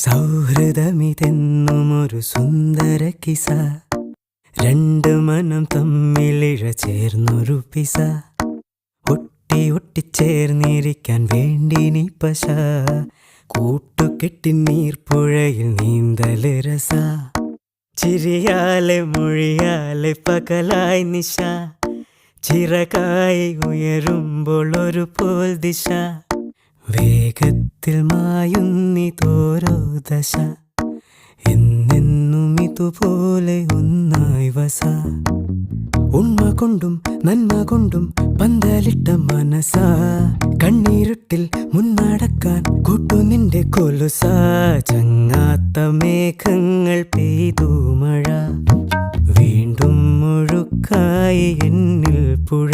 സൗഹൃദമിതെന്നുമൊരു സുന്ദര കിസ, രണ്ട് മനം തമ്മിലിഴ ചേർന്നൊരു പിസ, ഒട്ടി ഒട്ടിച്ചേർന്നിരിക്കാൻ വേണ്ടി നീ പശ, കൂട്ടുകെട്ടി നീർപ്പുഴയിൽ നീന്തല് രസ, ചിരിയാലെ മൊഴിയാലെ പകലായി നിശ, ചിറകായി ഉയരുമ്പോൾ ഒരു പോൽ ദിശ, വേഗത്തിൽ മായുന്നിതോരോ ദശ, എന്നെന്നും ഇതുപോലെ ഒന്നായി വസ, ഉണ്മ കൊണ്ടും നന്മ കൊണ്ടും പന്തലിട്ട മനസ, കണ്ണീരുട്ടിൽ മുന്നടക്കാൻ കൂട്ടു നിന്റെ കൊലുസ, ചങ്ങാത്ത മേഘങ്ങൾ പെയ്തു മഴ, വീണ്ടും മുഴുക്കായി എന്നിൽ പുഴ.